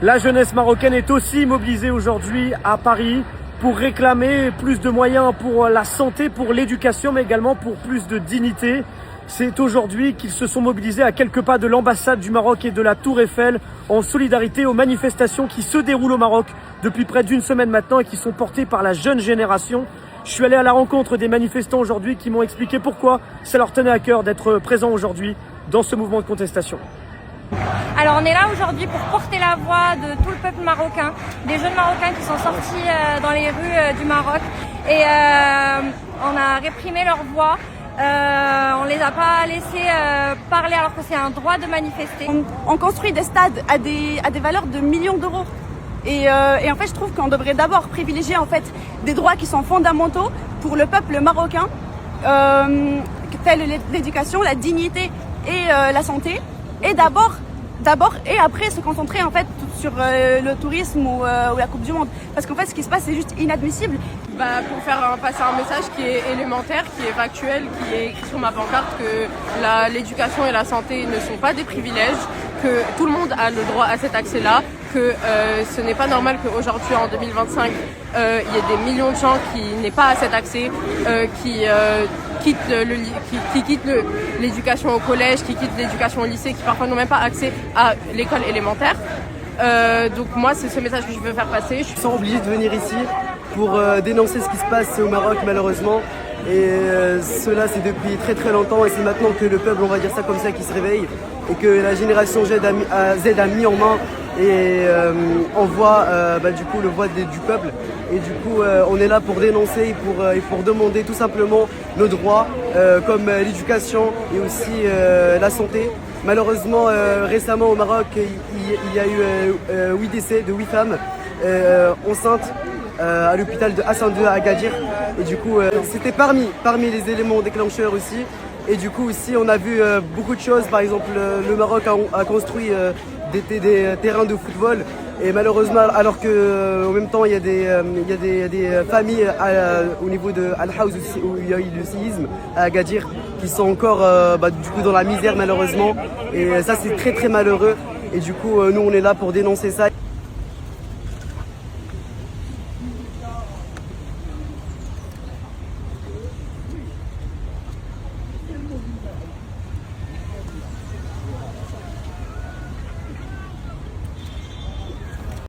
La jeunesse marocaine est aussi mobilisée aujourd'hui à Paris pour réclamer plus de moyens pour la santé, pour l'éducation, mais également pour plus de dignité. C'est aujourd'hui qu'ils se sont mobilisés à quelques pas de l'ambassade du Maroc et de la Tour Eiffel en solidarité aux manifestations qui se déroulent au Maroc depuis près d'une semaine maintenant et qui sont portées par la jeune génération. Je suis allé à la rencontre des manifestants aujourd'hui qui m'ont expliqué pourquoi ça leur tenait à cœur d'être présents aujourd'hui dans ce mouvement de contestation. Alors on est là aujourd'hui pour porter la voix de tout le peuple marocain, des jeunes marocains qui sont sortis dans les rues du Maroc et on a réprimé leur voix. On les a pas laissés parler alors que c'est un droit de manifester. On construit des stades à des valeurs de millions d'euros. Et en fait, je trouve qu'on devrait d'abord privilégier en fait des droits qui sont fondamentaux pour le peuple marocain, tels l'éducation, la dignité et la santé. Et d'abord et après se concentrer en fait sur le tourisme ou la Coupe du Monde. Parce qu'en fait, ce qui se passe, c'est juste inadmissible. Pour faire passer un message qui est élémentaire, qui est factuel, qui est écrit sur ma pancarte, que l'éducation et la santé ne sont pas des privilèges, que tout le monde a le droit à cet accès-là, que ce n'est pas normal qu'aujourd'hui, en 2025, il y ait des millions de gens qui n'aient pas cet accès, qui quittent l'éducation au collège, qui quittent l'éducation au lycée, qui parfois n'ont même pas accès à l'école élémentaire. Donc moi, c'est ce message que je veux faire passer. Ils sont obligés de venir ici pour dénoncer ce qui se passe au Maroc malheureusement. Et cela c'est depuis très très longtemps et c'est maintenant que le peuple, on va dire ça comme ça, qui se réveille et que la génération Z a mis en main et on voit du coup le voix du peuple. Et du coup on est là pour dénoncer et pour demander tout simplement nos droits comme l'éducation et aussi la santé. Malheureusement récemment au Maroc il y a eu 8 décès de 8 femmes enceintes à l'hôpital de Hassan II à Agadir. Et du coup c'était parmi les éléments déclencheurs aussi. Et du coup aussi on a vu beaucoup de choses. Par exemple le Maroc a construit des terrains de football. Et malheureusement, alors que en même temps il y a des familles au niveau de Al-Haouz où il y a eu le séisme à Agadir qui sont encore du coup dans la misère malheureusement. Et ça c'est très très malheureux. Et du coup nous on est là pour dénoncer ça.